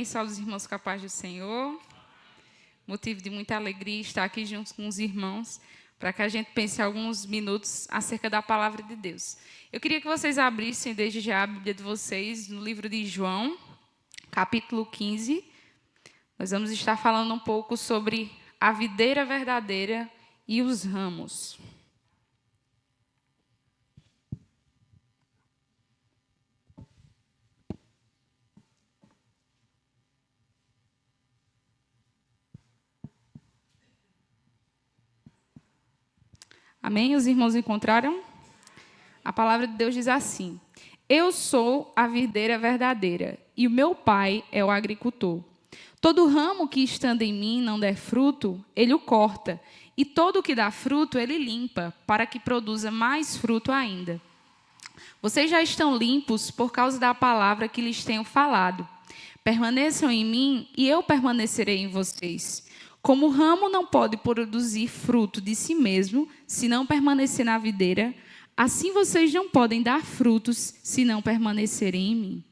Amém. Saúde os irmãos com a paz do Senhor. Motivo de muita alegria estar aqui junto com os irmãos, para que a gente pense alguns minutos acerca da palavra de Deus. Eu queria que vocês abrissem desde já a Bíblia de vocês no livro de João, capítulo 15. Nós vamos estar falando um pouco sobre a videira verdadeira e os ramos. Amém? Os irmãos encontraram? A palavra de Deus diz assim: Eu sou a videira verdadeira, e o meu pai é o agricultor. Todo ramo que estando em mim não der fruto, ele o corta, e todo o que dá fruto, ele limpa, para que produza mais fruto ainda. Vocês já estão limpos por causa da palavra que lhes tenho falado. Permaneçam em mim, e eu permanecerei em vocês. Como o ramo não pode produzir fruto de si mesmo, se não permanecer na videira, assim vocês não podem dar frutos, se não permanecerem em mim.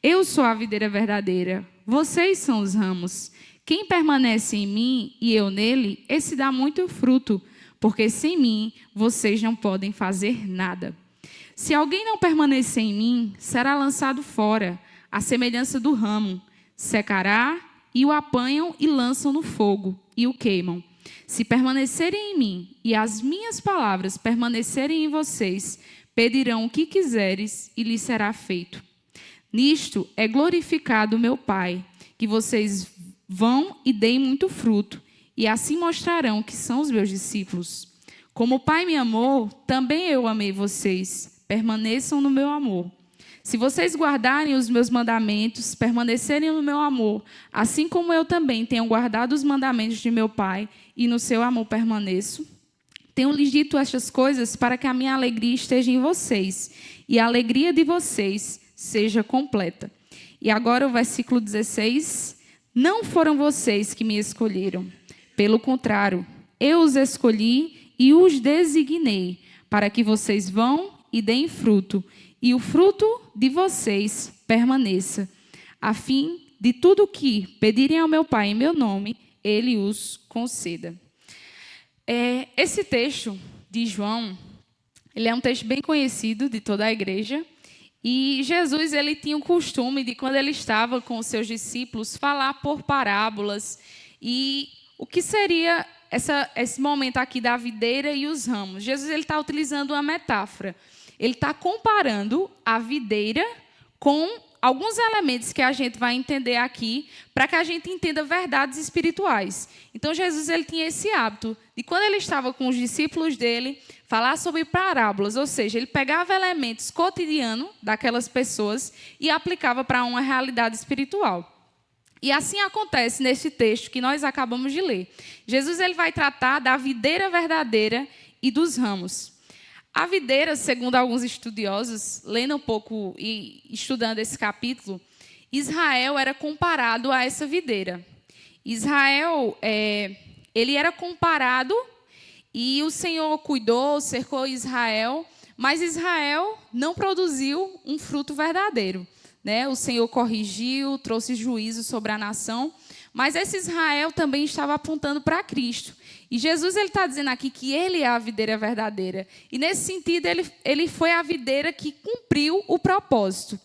Eu sou a videira verdadeira, vocês são os ramos. Quem permanece em mim e eu nele, esse dá muito fruto, porque sem mim vocês não podem fazer nada. Se alguém não permanecer em mim, será lançado fora, à semelhança do ramo, secará e o apanham e lançam no fogo e o queimam. Se permanecerem em mim e as minhas palavras permanecerem em vocês, pedirão o que quiseres e lhes será feito. Nisto é glorificado o meu Pai, que vocês vão e deem muito fruto, e assim mostrarão que são os meus discípulos. Como o Pai me amou, também eu amei vocês. Permaneçam no meu amor. Se vocês guardarem os meus mandamentos, permanecerem no meu amor, assim como eu também tenho guardado os mandamentos de meu Pai, e no seu amor permaneço, tenho-lhes dito estas coisas para que a minha alegria esteja em vocês, e a alegria de vocês seja completa. E agora o versículo 16, não foram vocês que me escolheram, pelo contrário, eu os escolhi e os designei, para que vocês vão e deem fruto, e o fruto de vocês permaneça, a fim de tudo que pedirem ao meu Pai em meu nome, ele os conceda. Esse texto de João, ele é um texto bem conhecido de toda a igreja, e Jesus ele tinha o costume de, quando ele estava com os seus discípulos, falar por parábolas. E o que seria esse momento aqui da videira e os ramos? Jesus ele está utilizando uma metáfora. Ele está comparando a videira com alguns elementos que a gente vai entender aqui, para que a gente entenda verdades espirituais. Então, Jesus ele tinha esse hábito de, quando ele estava com os discípulos dele, falar sobre parábolas, ou seja, ele pegava elementos cotidianos daquelas pessoas e aplicava para uma realidade espiritual. E assim acontece nesse texto que nós acabamos de ler. Jesus ele vai tratar da videira verdadeira e dos ramos. A videira, segundo alguns estudiosos, lendo um pouco e estudando esse capítulo, Israel era comparado a essa videira. Israel, ele era comparado e o Senhor cuidou, cercou Israel, mas Israel não produziu um fruto verdadeiro, né? O Senhor corrigiu, trouxe juízo sobre a nação, mas esse Israel também estava apontando para Cristo. E Jesus está dizendo aqui que ele é a videira verdadeira. E, nesse sentido, ele foi a videira que cumpriu o propósito.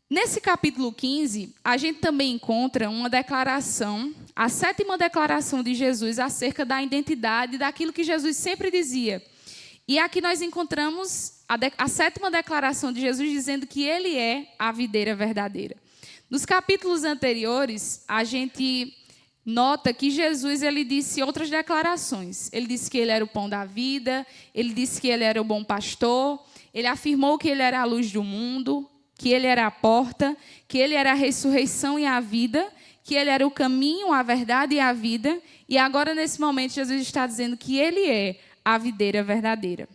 Nesse capítulo 15, a gente também encontra uma declaração, a 7ª declaração de Jesus acerca da identidade, daquilo que Jesus sempre dizia. E aqui nós encontramos a 7ª declaração de Jesus dizendo que ele é a videira verdadeira. Nos capítulos anteriores, a gente nota que Jesus ele disse outras declarações. Ele disse que ele era o pão da vida, ele disse que ele era o bom pastor, ele afirmou que ele era a luz do mundo, que ele era a porta, que ele era a ressurreição e a vida, que ele era o caminho, a verdade e a vida. E agora, nesse momento, Jesus está dizendo que ele é a videira verdadeira.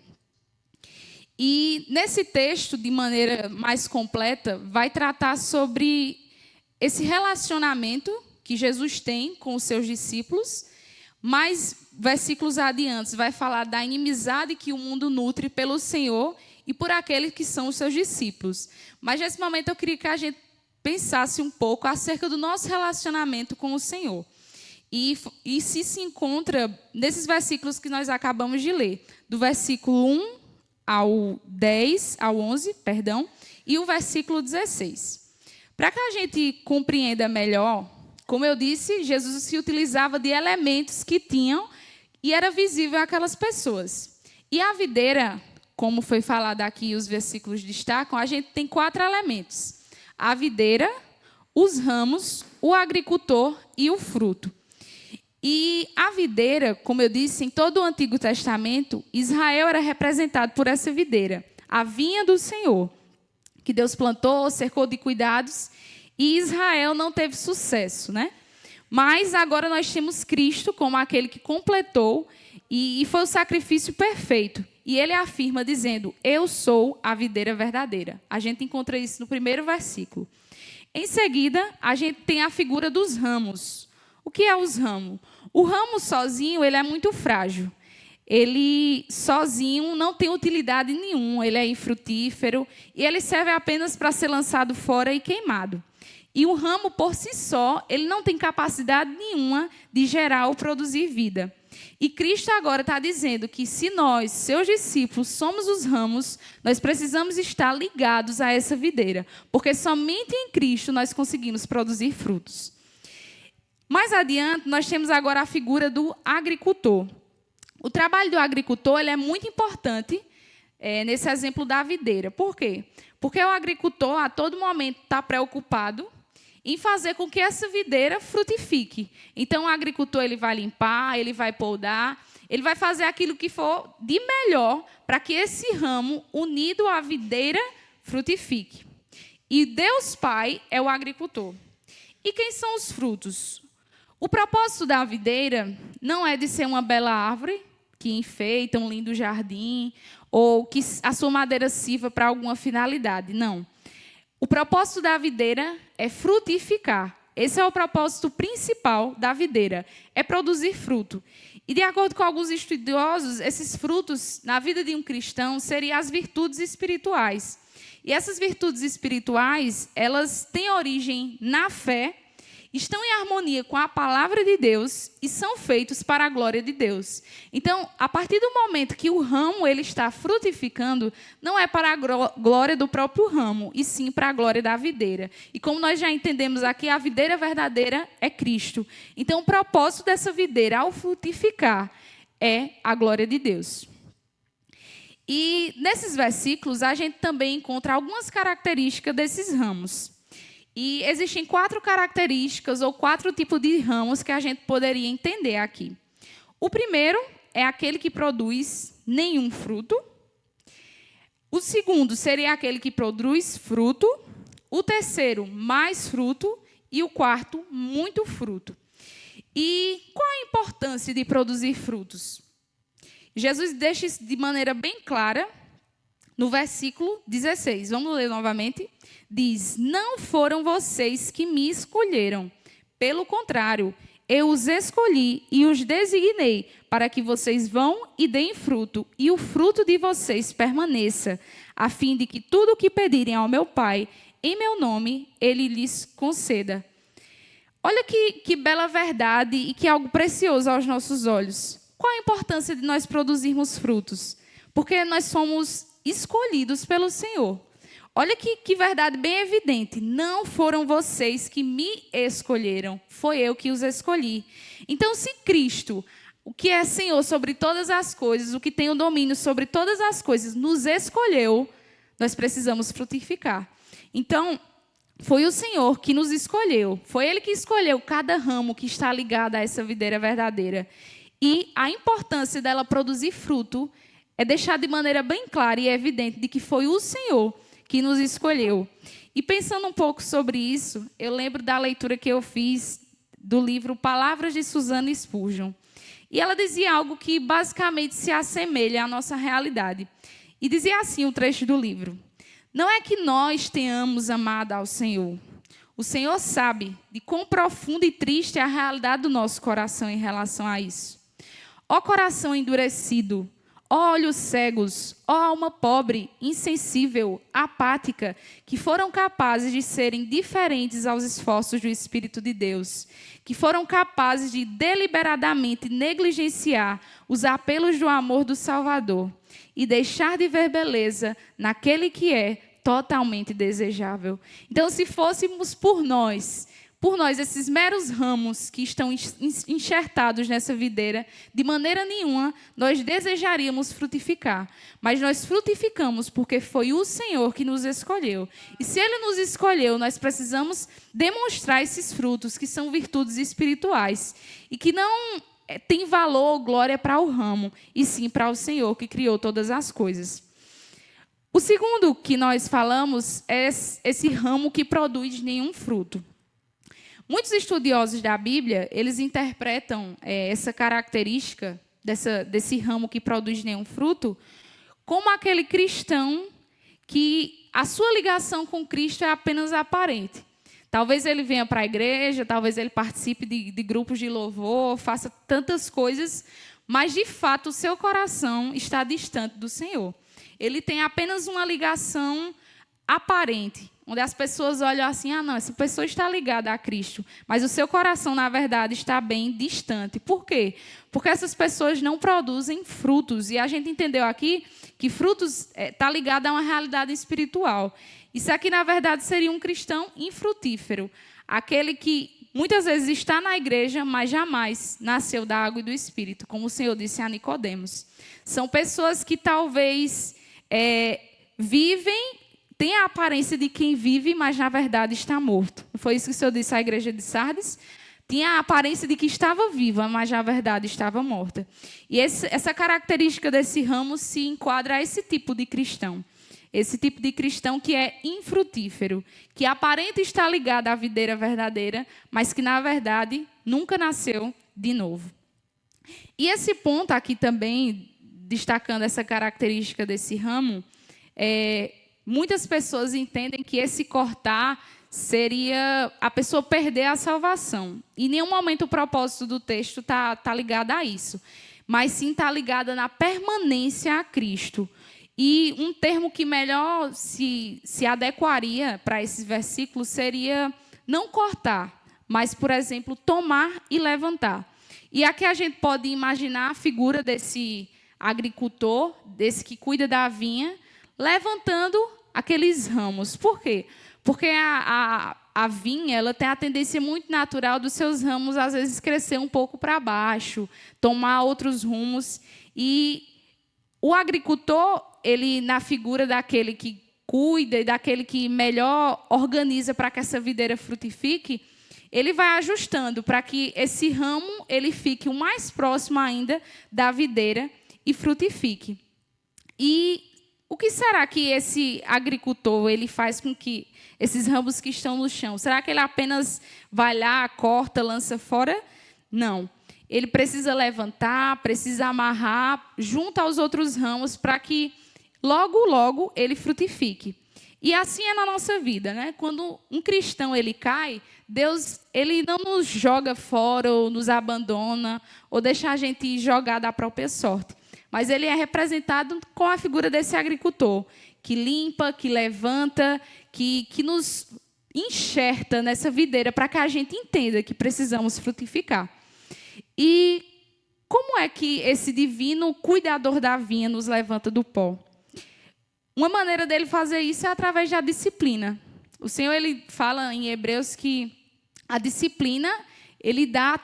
E nesse texto, de maneira mais completa, vai tratar sobre esse relacionamento que Jesus tem com os seus discípulos, mais versículos adiante vai falar da inimizade que o mundo nutre pelo Senhor e por aqueles que são os seus discípulos. Mas nesse momento eu queria que a gente pensasse um pouco acerca do nosso relacionamento com o Senhor. E se encontra nesses versículos que nós acabamos de ler, do versículo 1 ao 10, ao 11, perdão, e o versículo 16. Para que a gente compreenda melhor, como eu disse, Jesus se utilizava de elementos que tinham e era visível àquelas pessoas. E a videira, como foi falado aqui, os versículos destacam, a gente tem 4 elementos: a videira, os ramos, o agricultor e o fruto. E a videira, como eu disse, em todo o Antigo Testamento, Israel era representado por essa videira, a vinha do Senhor, que Deus plantou, cercou de cuidados, e Israel não teve sucesso, né? Mas agora nós temos Cristo como aquele que completou, e foi o sacrifício perfeito. E ele afirma dizendo: eu sou a videira verdadeira. A gente encontra isso no primeiro versículo. Em seguida, a gente tem a figura dos ramos. O que é os ramos? O ramo sozinho, ele é muito frágil. Ele sozinho não tem utilidade nenhuma, ele é infrutífero e ele serve apenas para ser lançado fora e queimado. E o ramo, por si só, ele não tem capacidade nenhuma de gerar ou produzir vida. E Cristo agora está dizendo que se nós, seus discípulos, somos os ramos, nós precisamos estar ligados a essa videira, porque somente em Cristo nós conseguimos produzir frutos. Mais adiante, nós temos agora a figura do agricultor. O trabalho do agricultor ele é muito importante nesse exemplo da videira. Por quê? Porque o agricultor, a todo momento, está preocupado em fazer com que essa videira frutifique. Então, o agricultor ele vai limpar, ele vai podar, ele vai fazer aquilo que for de melhor para que esse ramo, unido à videira, frutifique. E Deus Pai é o agricultor. E quem são os frutos? O propósito da videira não é de ser uma bela árvore que enfeita um lindo jardim ou que a sua madeira sirva para alguma finalidade. Não. O propósito da videira é frutificar. Esse é o propósito principal da videira, é produzir fruto. E, de acordo com alguns estudiosos, esses frutos, na vida de um cristão, seriam as virtudes espirituais. E essas virtudes espirituais, elas têm origem na fé, estão em harmonia com a palavra de Deus e são feitos para a glória de Deus. Então, a partir do momento que o ramo ele está frutificando, não é para a glória do próprio ramo, e sim para a glória da videira. E como nós já entendemos aqui, a videira verdadeira é Cristo. Então, o propósito dessa videira, ao frutificar, é a glória de Deus. E nesses versículos, a gente também encontra algumas características desses ramos. E existem 4 características ou 4 tipos de ramos que a gente poderia entender aqui. O primeiro é aquele que produz nenhum fruto. O segundo seria aquele que produz fruto. O terceiro, mais fruto. E o quarto, muito fruto. E qual a importância de produzir frutos? Jesus deixa isso de maneira bem clara no versículo 16. Vamos ler novamente. Diz: não foram vocês que me escolheram. Pelo contrário, eu os escolhi e os designei para que vocês vão e deem fruto, e o fruto de vocês permaneça, a fim de que tudo o que pedirem ao meu Pai, em meu nome, Ele lhes conceda. Olha que bela verdade e que algo precioso aos nossos olhos. Qual a importância de nós produzirmos frutos? Porque nós somos escolhidos pelo Senhor. Olha que verdade bem evidente. Não foram vocês que me escolheram, foi eu que os escolhi. Então, se Cristo, o que é Senhor sobre todas as coisas, o que tem o domínio sobre todas as coisas, nos escolheu, nós precisamos frutificar. Então, foi o Senhor que nos escolheu. Foi Ele que escolheu cada ramo que está ligado a essa videira verdadeira. E a importância dela produzir fruto é deixar de maneira bem clara e evidente de que foi o Senhor que nos escolheu. E pensando um pouco sobre isso, eu lembro da leitura que eu fiz do livro Palavras de Susana Spurgeon. E ela dizia algo que basicamente se assemelha à nossa realidade. E dizia assim o trecho do livro: não é que nós tenhamos amado ao Senhor. O Senhor sabe de quão profunda e triste é a realidade do nosso coração em relação a isso. Ó coração endurecido, Ó olhos cegos, ó alma pobre, insensível, apática, que foram capazes de serem diferentes aos esforços do Espírito de Deus, que foram capazes de deliberadamente negligenciar os apelos do amor do Salvador e deixar de ver beleza naquele que é totalmente desejável. Então, se fôssemos por nós, esses meros ramos que estão enxertados nessa videira, de maneira nenhuma nós desejaríamos frutificar. Mas nós frutificamos porque foi o Senhor que nos escolheu. E se Ele nos escolheu, nós precisamos demonstrar esses frutos, que são virtudes espirituais. E que não tem valor ou glória para o ramo, e sim para o Senhor que criou todas as coisas. O segundo que nós falamos é esse ramo que produz nenhum fruto. Muitos estudiosos da Bíblia, eles interpretam essa característica desse ramo que produz nenhum fruto como aquele cristão que a sua ligação com Cristo é apenas aparente. Talvez ele venha para a igreja, talvez ele participe de grupos de louvor, faça tantas coisas, mas, de fato, o seu coração está distante do Senhor. Ele tem apenas uma ligação aparente, onde as pessoas olham assim, não, essa pessoa está ligada a Cristo, mas o seu coração, na verdade, está bem distante. Por quê? Porque essas pessoas não produzem frutos, e a gente entendeu aqui que frutos está ligado a uma realidade espiritual. Isso aqui, na verdade, seria um cristão infrutífero, aquele que muitas vezes está na igreja, mas jamais nasceu da água e do Espírito, como o Senhor disse a Nicodemos. São pessoas que talvez vivem, tem a aparência de quem vive, mas na verdade está morto. Foi isso que o Senhor disse à igreja de Sardes? Tinha a aparência de que estava viva, mas na verdade estava morta. E essa característica desse ramo se enquadra a esse tipo de cristão. Esse tipo de cristão que é infrutífero, que aparenta estar ligado à videira verdadeira, mas que na verdade nunca nasceu de novo. E esse ponto aqui também, destacando essa característica desse ramo, muitas pessoas entendem que esse cortar seria a pessoa perder a salvação. Em nenhum momento o propósito do texto está ligado a isso, mas sim está ligado na permanência a Cristo. E um termo que melhor se adequaria para esses versículos seria não cortar, mas, por exemplo, tomar e levantar. E aqui a gente pode imaginar a figura desse agricultor, desse que cuida da vinha, levantando aqueles ramos. Por quê? Porque a vinha ela tem a tendência muito natural dos seus ramos, às vezes, crescer um pouco para baixo, tomar outros rumos. E o agricultor, ele, na figura daquele que cuida e daquele que melhor organiza para que essa videira frutifique, ele vai ajustando para que esse ramo ele fique o mais próximo ainda da videira e frutifique. E o que será que esse agricultor ele faz com que esses ramos que estão no chão? Será que ele apenas vai lá, corta, lança fora? Não. Ele precisa levantar, precisa amarrar junto aos outros ramos para que logo, logo ele frutifique. E assim é na nossa vida, né? Quando um cristão ele cai, Deus ele não nos joga fora ou nos abandona ou deixa a gente jogar da própria sorte. Mas ele é representado com a figura desse agricultor, que limpa, que levanta, que nos enxerta nessa videira para que a gente entenda que precisamos frutificar. E como é que esse divino cuidador da vinha nos levanta do pó? Uma maneira dele fazer isso é através da disciplina. O Senhor ele fala em Hebreus que a disciplina ele dá a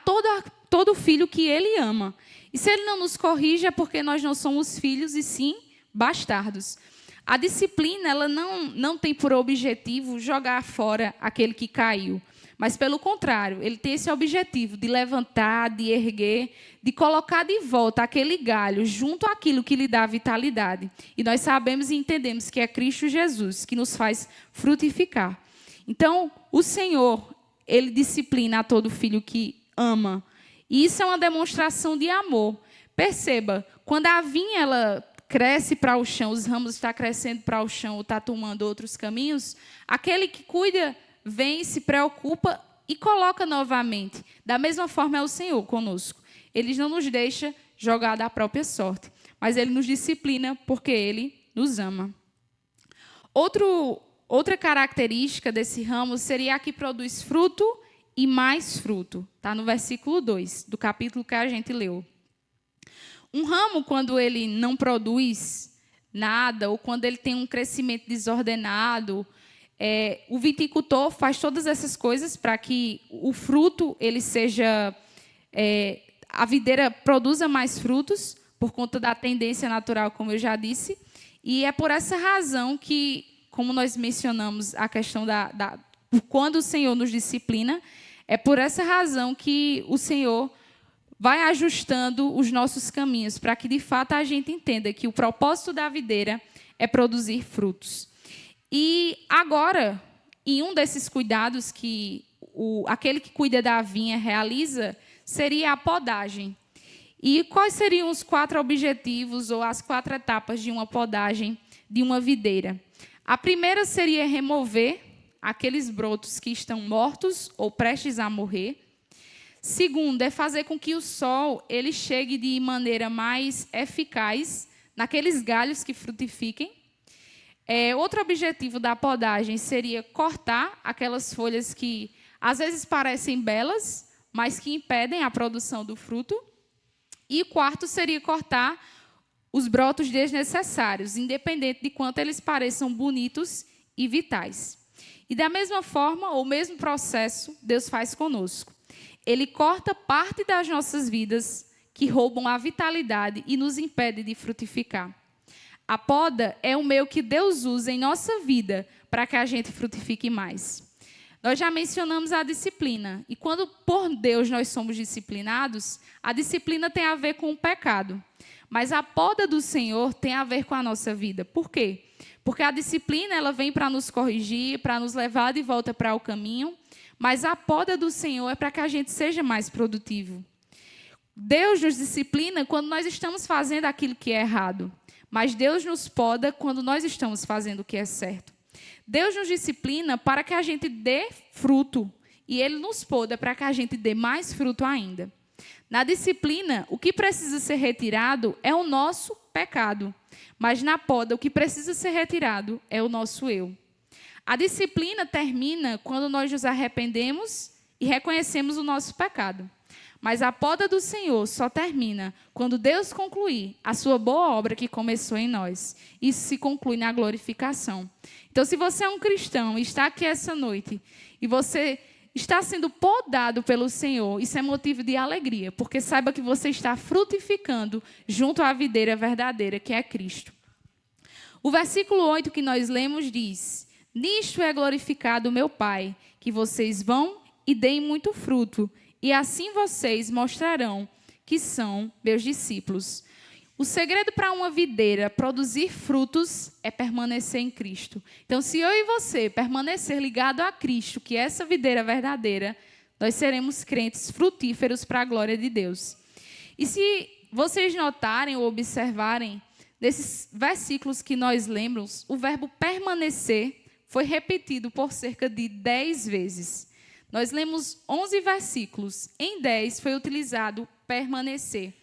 todo filho que ele ama. E se ele não nos corrige é porque nós não somos filhos e sim bastardos. A disciplina ela não tem por objetivo jogar fora aquele que caiu. Mas, pelo contrário, ele tem esse objetivo de levantar, de erguer, de colocar de volta aquele galho junto àquilo que lhe dá vitalidade. E nós sabemos e entendemos que é Cristo Jesus que nos faz frutificar. Então, o Senhor, ele disciplina a todo filho que ama. E isso é uma demonstração de amor. Perceba, quando a vinha ela cresce para o chão, os ramos estão crescendo para o chão ou está tomando outros caminhos, aquele que cuida vem, se preocupa e coloca novamente. Da mesma forma é o Senhor conosco. Ele não nos deixa jogar da própria sorte. mas Ele nos disciplina porque Ele nos ama. Outra característica desse ramo seria a que produz fruto e mais fruto. Está no versículo 2 do capítulo que a gente leu. Um ramo, quando ele não produz nada, ou quando ele tem um crescimento desordenado, o viticultor faz todas essas coisas para que o fruto ele seja... a videira produza mais frutos, por conta da tendência natural, como eu já disse. E é por essa razão que, como nós mencionamos, a questão quando o Senhor nos disciplina, é por essa razão que o Senhor vai ajustando os nossos caminhos, para que, de fato, a gente entenda que o propósito da videira é produzir frutos. E agora, em um desses cuidados que aquele que cuida da vinha realiza, seria a podagem. E quais seriam os 4 objetivos ou as 4 etapas de uma podagem de uma videira? A primeira seria remover aqueles brotos que estão mortos ou prestes a morrer. Segundo, é fazer com que o sol ele chegue de maneira mais eficaz naqueles galhos que frutifiquem. Outro objetivo da podagem seria cortar aquelas folhas que às vezes parecem belas, mas que impedem a produção do fruto. E o quarto seria cortar os brotos desnecessários, independente de quanto eles pareçam bonitos e vitais. E da mesma forma, ou mesmo processo, Deus faz conosco. Ele corta parte das nossas vidas que roubam a vitalidade e nos impede de frutificar. A poda é o meio que Deus usa em nossa vida para que a gente frutifique mais. Nós já mencionamos a disciplina. E quando por Deus nós somos disciplinados, a disciplina tem a ver com o pecado. Mas a poda do Senhor tem a ver com a nossa vida. Por quê? Porque a disciplina ela vem para nos corrigir, para nos levar de volta para o caminho. Mas a poda do Senhor é para que a gente seja mais produtivo. Deus nos disciplina quando nós estamos fazendo aquilo que é errado. Mas Deus nos poda quando nós estamos fazendo o que é certo. Deus nos disciplina para que a gente dê fruto. E Ele nos poda para que a gente dê mais fruto ainda. Na disciplina, o que precisa ser retirado é o nosso pecado. Mas na poda, o que precisa ser retirado é o nosso eu. A disciplina termina quando nós nos arrependemos e reconhecemos o nosso pecado. Mas a poda do Senhor só termina quando Deus concluir a sua boa obra que começou em nós. Isso se conclui na glorificação. Então, se você é um cristão e está aqui essa noite e você está sendo podado pelo Senhor, isso é motivo de alegria, porque saiba que você está frutificando junto à videira verdadeira, que é Cristo. O versículo 8 que nós lemos diz: nisto é glorificado o meu Pai, que vocês vão e deem muito fruto, e assim vocês mostrarão que são meus discípulos. O segredo para uma videira produzir frutos é permanecer em Cristo. Então, se eu e você permanecer ligado a Cristo, que é essa videira verdadeira, nós seremos crentes frutíferos para a glória de Deus. E se vocês notarem ou observarem, nesses versículos que nós lemos, o verbo permanecer foi repetido por cerca de 10 vezes. Nós lemos 11 versículos. Em 10 foi utilizado permanecer.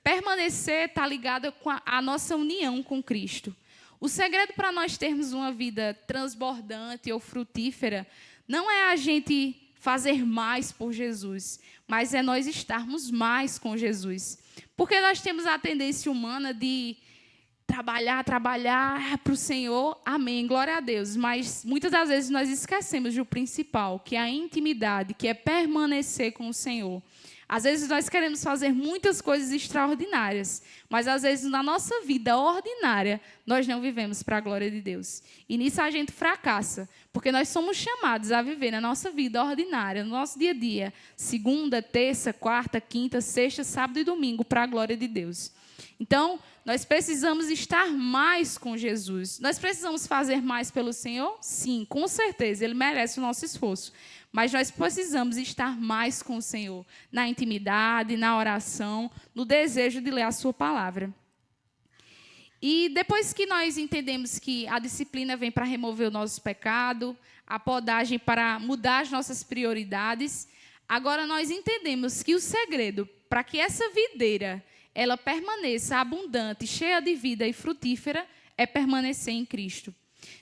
Permanecer está ligado com a nossa união com Cristo. O segredo para nós termos uma vida transbordante ou frutífera não é a gente fazer mais por Jesus, mas é nós estarmos mais com Jesus. Porque nós temos a tendência humana de trabalhar para o Senhor, amém, glória a Deus. Mas muitas das vezes nós esquecemos do principal, que é a intimidade, que é permanecer com o Senhor. Às vezes nós queremos fazer muitas coisas extraordinárias, mas às vezes na nossa vida ordinária nós não vivemos para a glória de Deus. E nisso a gente fracassa, porque nós somos chamados a viver na nossa vida ordinária, no nosso dia a dia, segunda, terça, quarta, quinta, sexta, sábado e domingo, para a glória de Deus. Então, nós precisamos estar mais com Jesus. Nós precisamos fazer mais pelo Senhor? Sim, com certeza, Ele merece o nosso esforço. Mas nós precisamos estar mais com o Senhor, na intimidade, na oração, no desejo de ler a sua palavra. E depois que nós entendemos que a disciplina vem para remover o nosso pecado, a podagem para mudar as nossas prioridades, agora nós entendemos que o segredo para que essa videira ela permaneça abundante, cheia de vida e frutífera, é permanecer em Cristo.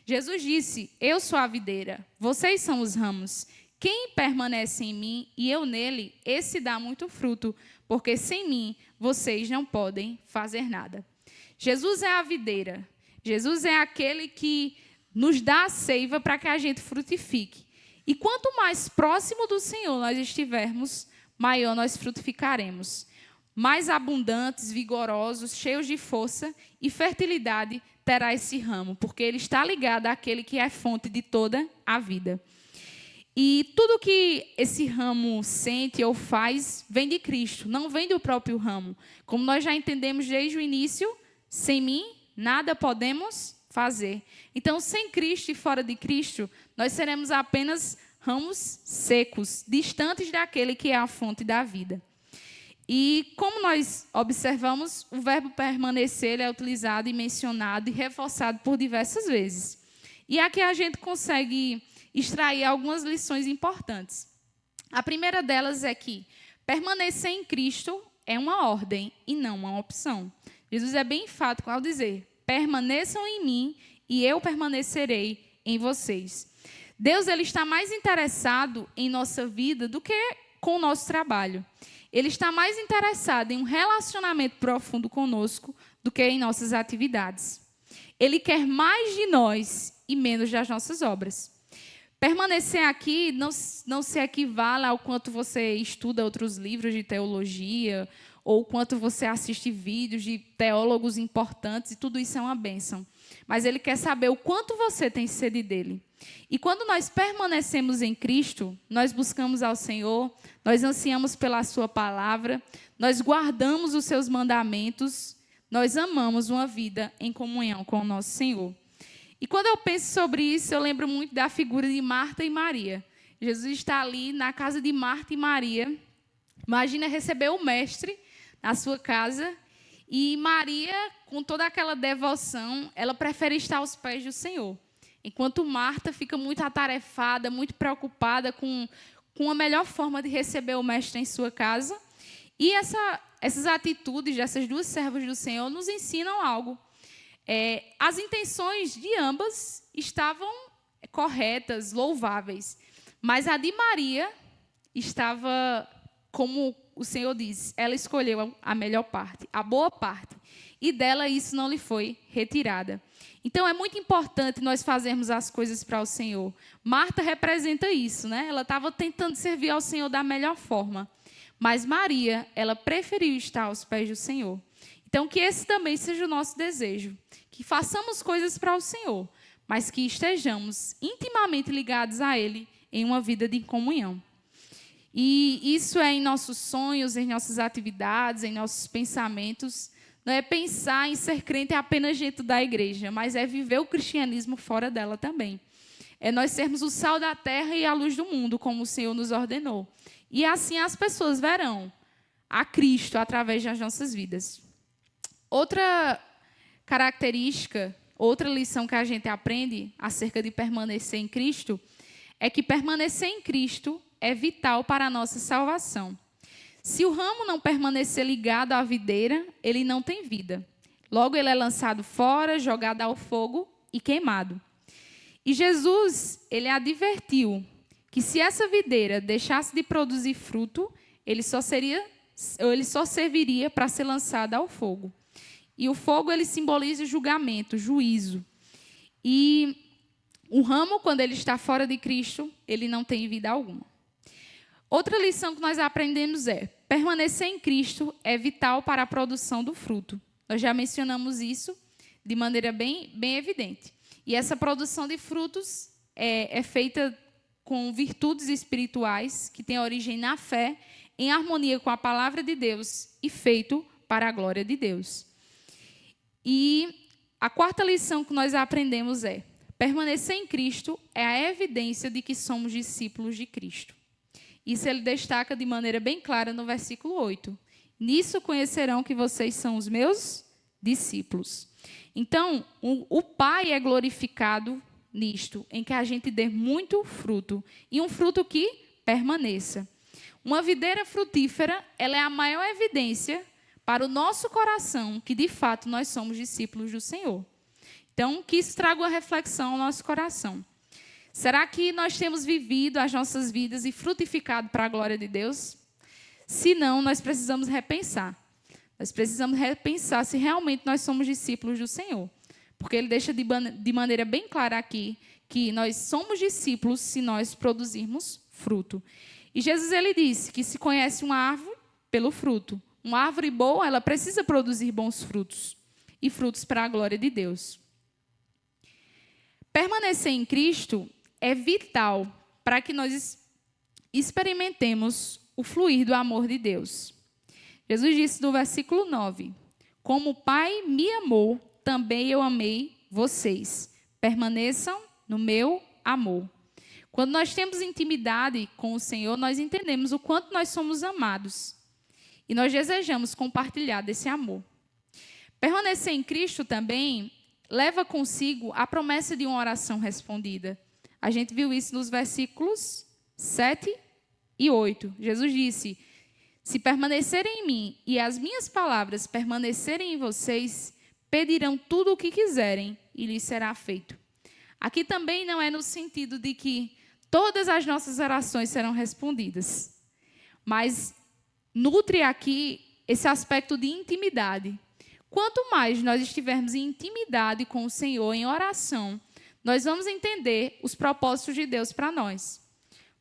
Jesus disse: eu sou a videira, vocês são os ramos. Quem permanece em mim e eu nele, esse dá muito fruto, porque sem mim vocês não podem fazer nada. Jesus é a videira. Jesus é aquele que nos dá a seiva para que a gente frutifique. E quanto mais próximo do Senhor nós estivermos, maior nós frutificaremos. Mais abundantes, vigorosos, cheios de força e fertilidade terá esse ramo, porque ele está ligado àquele que é fonte de toda a vida. E tudo que esse ramo sente ou faz vem de Cristo, não vem do próprio ramo. Como nós já entendemos desde o início, sem mim nada podemos fazer. Então, sem Cristo e fora de Cristo, nós seremos apenas ramos secos, distantes daquele que é a fonte da vida. E como nós observamos, o verbo permanecer ele é utilizado e mencionado e reforçado por diversas vezes. E aqui a gente consegue extrair algumas lições importantes. A primeira delas é que permanecer em Cristo é uma ordem e não uma opção. Jesus é bem enfático ao dizer: permaneçam em mim e eu permanecerei em vocês. Deus ele está mais interessado em nossa vida do que com o nosso trabalho. Ele está mais interessado em um relacionamento profundo conosco do que em nossas atividades. Ele quer mais de nós e menos das nossas obras. Permanecer aqui não se equivale ao quanto você estuda outros livros de teologia ou quanto você assiste vídeos de teólogos importantes, e tudo isso é uma bênção. Mas ele quer saber o quanto você tem sede dele. E quando nós permanecemos em Cristo, nós buscamos ao Senhor, nós ansiamos pela sua palavra, nós guardamos os seus mandamentos, nós amamos uma vida em comunhão com o nosso Senhor. E quando eu penso sobre isso, eu lembro muito da figura de Marta e Maria. Jesus está ali na casa de Marta e Maria. Imagina receber o mestre na sua casa. E Maria, com toda aquela devoção, ela prefere estar aos pés do Senhor. Enquanto Marta fica muito atarefada, muito preocupada com a melhor forma de receber o mestre em sua casa. E essas atitudes dessas duas servas do Senhor nos ensinam algo. As intenções de ambas estavam corretas, louváveis. Mas a de Maria estava, como o Senhor diz, ela escolheu a melhor parte, a boa parte. E dela isso não lhe foi retirada. Então, é muito importante nós fazermos as coisas para o Senhor. Marta representa isso, né? Ela estava tentando servir ao Senhor da melhor forma. Mas Maria, ela preferiu estar aos pés do Senhor. Então, que esse também seja o nosso desejo. Que façamos coisas para o Senhor, mas que estejamos intimamente ligados a Ele em uma vida de comunhão. E isso é em nossos sonhos, em nossas atividades, em nossos pensamentos. Não é pensar em ser crente apenas dentro da igreja, mas é viver o cristianismo fora dela também. É nós sermos o sal da terra e a luz do mundo, como o Senhor nos ordenou. E assim as pessoas verão a Cristo através das nossas vidas. Outra característica, outra lição que a gente aprende acerca de permanecer em Cristo, é que permanecer em Cristo é vital para a nossa salvação. Se o ramo não permanecer ligado à videira, ele não tem vida. Logo, ele é lançado fora, jogado ao fogo e queimado. E Jesus, ele advertiu que se essa videira deixasse de produzir fruto, ele só serviria para ser lançada ao fogo. E o fogo, ele simboliza o julgamento, juízo. E o ramo, quando ele está fora de Cristo, ele não tem vida alguma. Outra lição que nós aprendemos é: permanecer em Cristo é vital para a produção do fruto. Nós já mencionamos isso de maneira bem evidente. E essa produção de frutos é feita com virtudes espirituais que têm origem na fé, em harmonia com a palavra de Deus e feito para a glória de Deus. E a quarta lição que nós aprendemos é: permanecer em Cristo é a evidência de que somos discípulos de Cristo. Isso ele destaca de maneira bem clara no versículo 8. Nisso conhecerão que vocês são os meus discípulos. Então, o Pai é glorificado nisto, em que a gente dê muito fruto, e um fruto que permaneça. Uma videira frutífera, ela é a maior evidência para o nosso coração que, de fato, nós somos discípulos do Senhor. Então, que isso traga uma reflexão ao nosso coração. Será que nós temos vivido as nossas vidas e frutificado para a glória de Deus? Se não, nós precisamos repensar. Nós precisamos repensar se realmente nós somos discípulos do Senhor. Porque ele deixa de maneira bem clara aqui que nós somos discípulos se nós produzirmos fruto. E Jesus ele disse que se conhece uma árvore pelo fruto. Uma árvore boa, ela precisa produzir bons frutos. E frutos para a glória de Deus. Permanecer em Cristo é vital para que nós experimentemos o fluir do amor de Deus. Jesus disse no versículo 9: como o Pai me amou, também eu amei vocês. Permaneçam no meu amor. Quando nós temos intimidade com o Senhor, nós entendemos o quanto nós somos amados. E nós desejamos compartilhar desse amor. Permanecer em Cristo também leva consigo a promessa de uma oração respondida. A gente viu isso nos versículos 7 e 8. Jesus disse: se permanecerem em mim e as minhas palavras permanecerem em vocês, pedirão tudo o que quiserem e lhes será feito. Aqui também não é no sentido de que todas as nossas orações serão respondidas, mas nutre aqui esse aspecto de intimidade. Quanto mais nós estivermos em intimidade com o Senhor, em oração, nós vamos entender os propósitos de Deus para nós.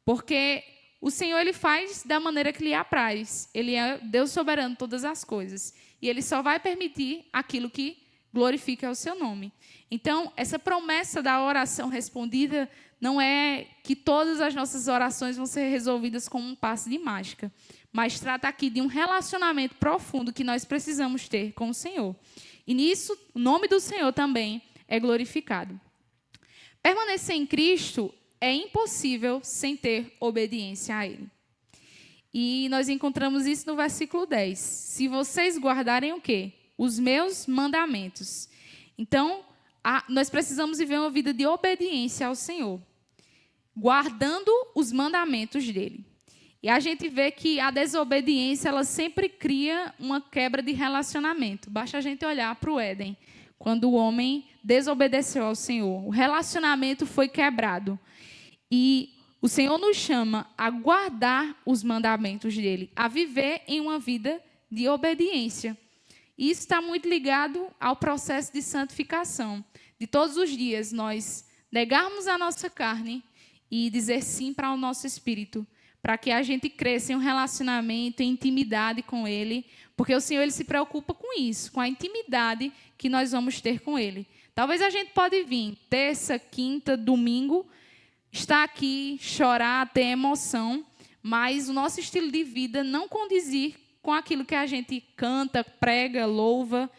Porque o Senhor ele faz da maneira que lhe apraz. Ele é Deus soberano de todas as coisas. E ele só vai permitir aquilo que glorifica o seu nome. Então, essa promessa da oração respondida não é que todas as nossas orações vão ser resolvidas com um passe de mágica. Mas trata aqui de um relacionamento profundo que nós precisamos ter com o Senhor. E nisso, o nome do Senhor também é glorificado. Permanecer em Cristo é impossível sem ter obediência a Ele. E nós encontramos isso no versículo 10. Se vocês guardarem o quê? Os meus mandamentos. Então, nós precisamos viver uma vida de obediência ao Senhor, guardando os mandamentos dEle. E a gente vê que a desobediência, ela sempre cria uma quebra de relacionamento. Basta a gente olhar para o Éden, quando o homem desobedeceu ao Senhor. O relacionamento foi quebrado. E o Senhor nos chama a guardar os mandamentos dEle, a viver em uma vida de obediência. E isso está muito ligado ao processo de santificação. De todos os dias nós negarmos a nossa carne e dizer sim para o nosso espírito, para que a gente cresça em um relacionamento, em intimidade com Ele, porque o Senhor ele se preocupa com isso, com a intimidade que nós vamos ter com Ele. Talvez a gente pode vir terça, quinta, domingo, estar aqui, chorar, ter emoção, mas o nosso estilo de vida não condizir com aquilo que a gente canta, prega, louva,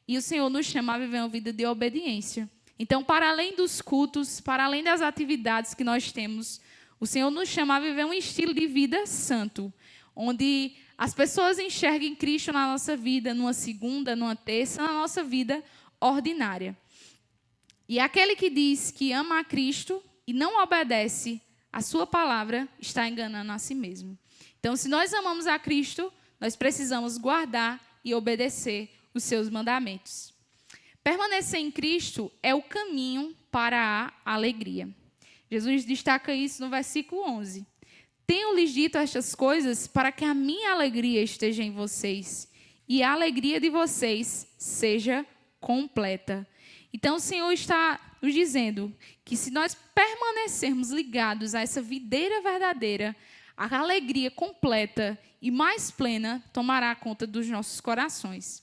e o Senhor nos chama a viver uma vida de obediência. Então, para além dos cultos, para além das atividades que nós temos, o Senhor nos chama a viver um estilo de vida santo, onde as pessoas enxerguem Cristo na nossa vida, numa segunda, numa terça, na nossa vida ordinária. E aquele que diz que ama a Cristo e não obedece a sua palavra, está enganando a si mesmo. Então, se nós amamos a Cristo, nós precisamos guardar e obedecer os seus mandamentos. Permanecer em Cristo é o caminho para a alegria. Jesus destaca isso no versículo 11. Tenho-lhes dito estas coisas para que a minha alegria esteja em vocês e a alegria de vocês seja completa. Então, o Senhor está nos dizendo que se nós permanecermos ligados a essa videira verdadeira, a alegria completa e mais plena tomará conta dos nossos corações.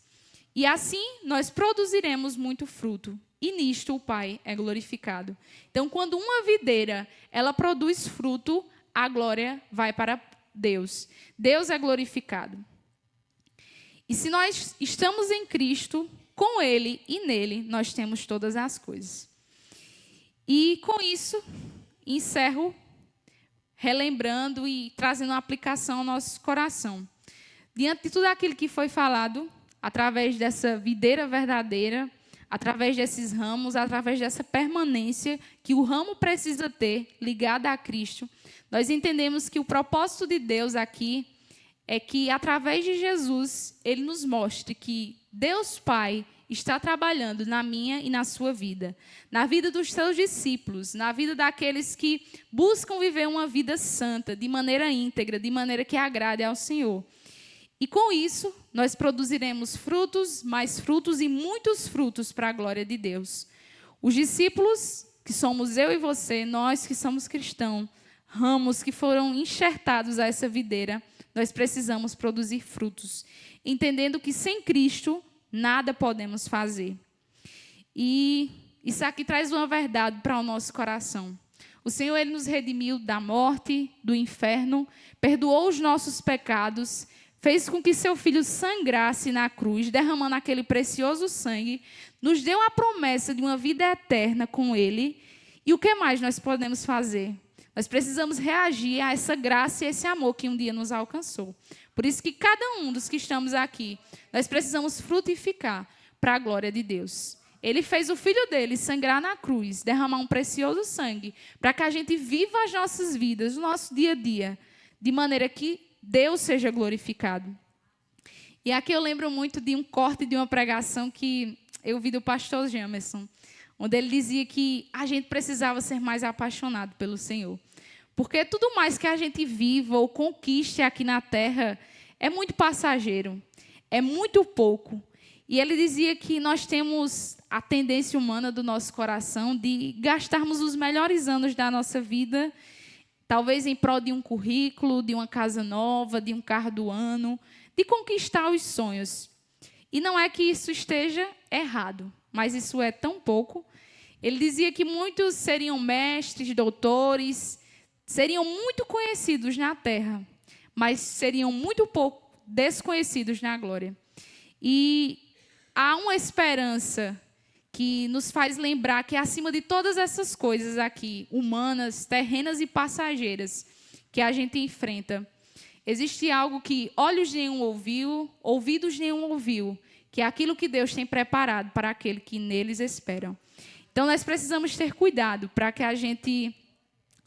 E assim nós produziremos muito fruto. E nisto o Pai é glorificado. Então, quando uma videira ela produz fruto, a glória vai para Deus. Deus é glorificado. E se nós estamos em Cristo, com Ele e nele, nós temos todas as coisas. E com isso, encerro relembrando e trazendo uma aplicação ao nosso coração. Diante de tudo aquilo que foi falado, através dessa videira verdadeira, através desses ramos, através dessa permanência que o ramo precisa ter ligada a Cristo, nós entendemos que o propósito de Deus aqui é que, através de Jesus, ele nos mostre que Deus Pai está trabalhando na minha e na sua vida, na vida dos seus discípulos, na vida daqueles que buscam viver uma vida santa, de maneira íntegra, de maneira que agrade ao Senhor. E com isso, nós produziremos frutos, mais frutos e muitos frutos para a glória de Deus. Os discípulos, que somos eu e você, nós que somos cristãos, ramos que foram enxertados a essa videira, nós precisamos produzir frutos, entendendo que sem Cristo nada podemos fazer. E isso aqui traz uma verdade para o nosso coração. O Senhor, Ele nos redimiu da morte, do inferno, perdoou os nossos pecados, fez com que seu Filho sangrasse na cruz, derramando aquele precioso sangue, nos deu a promessa de uma vida eterna com Ele. E o que mais nós podemos fazer? Nós precisamos reagir a essa graça e esse amor que um dia nos alcançou. Por isso que cada um dos que estamos aqui, nós precisamos frutificar para a glória de Deus. Ele fez o Filho dele sangrar na cruz, derramar um precioso sangue, para que a gente viva as nossas vidas, o nosso dia a dia, de maneira que Deus seja glorificado. E aqui eu lembro muito de um corte de uma pregação que eu vi do pastor Jamerson, onde ele dizia que a gente precisava ser mais apaixonado pelo Senhor. Porque tudo mais que a gente viva ou conquiste aqui na terra é muito passageiro, é muito pouco. E ele dizia que nós temos a tendência humana do nosso coração de gastarmos os melhores anos da nossa vida, talvez em prol de um currículo, de uma casa nova, de um carro do ano, de conquistar os sonhos. E não é que isso esteja errado, mas isso é tão pouco. Ele dizia que muitos seriam mestres, doutores, seriam muito conhecidos na terra, mas seriam muito pouco desconhecidos na glória. E há uma esperança que nos faz lembrar que acima de todas essas coisas aqui, humanas, terrenas e passageiras, que a gente enfrenta, existe algo que olhos nenhum ouviu, ouvidos nenhum ouviu, que é aquilo que Deus tem preparado para aquele que neles esperam. Então, nós precisamos ter cuidado para que a gente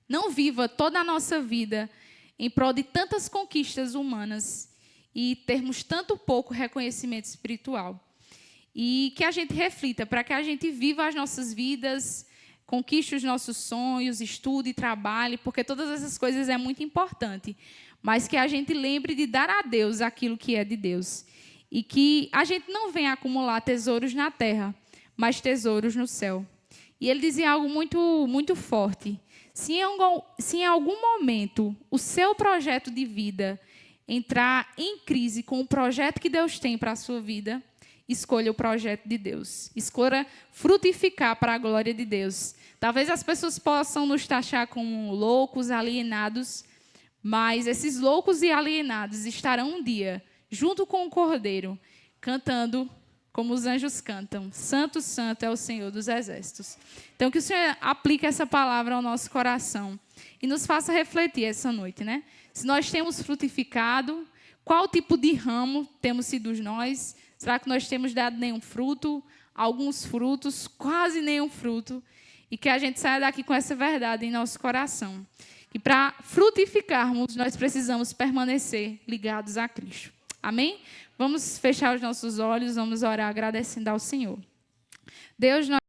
não viva toda a nossa vida em prol de tantas conquistas humanas e termos tanto pouco reconhecimento espiritual. E que a gente reflita para que a gente viva as nossas vidas, conquiste os nossos sonhos, estude, trabalhe, porque todas essas coisas é muito importante. Mas que a gente lembre de dar a Deus aquilo que é de Deus. E que a gente não venha acumular tesouros na terra, mas tesouros no céu. E ele dizia algo muito, muito forte. Se em algum momento o seu projeto de vida entrar em crise com o projeto que Deus tem para a sua vida, escolha o projeto de Deus. Escolha frutificar para a glória de Deus. Talvez as pessoas possam nos taxar como loucos, alienados, mas esses loucos e alienados estarão um dia, junto com o Cordeiro, cantando como os anjos cantam. Santo, santo é o Senhor dos exércitos. Então, que o Senhor aplique essa palavra ao nosso coração e nos faça refletir essa noite, né? Se nós temos frutificado, qual tipo de ramo temos sido nós? Será que nós temos dado nenhum fruto? Alguns frutos, quase nenhum fruto. E que a gente saia daqui com essa verdade em nosso coração. Que para frutificarmos, nós precisamos permanecer ligados a Cristo. Amém? Vamos fechar os nossos olhos, vamos orar agradecendo ao Senhor. Deus, nós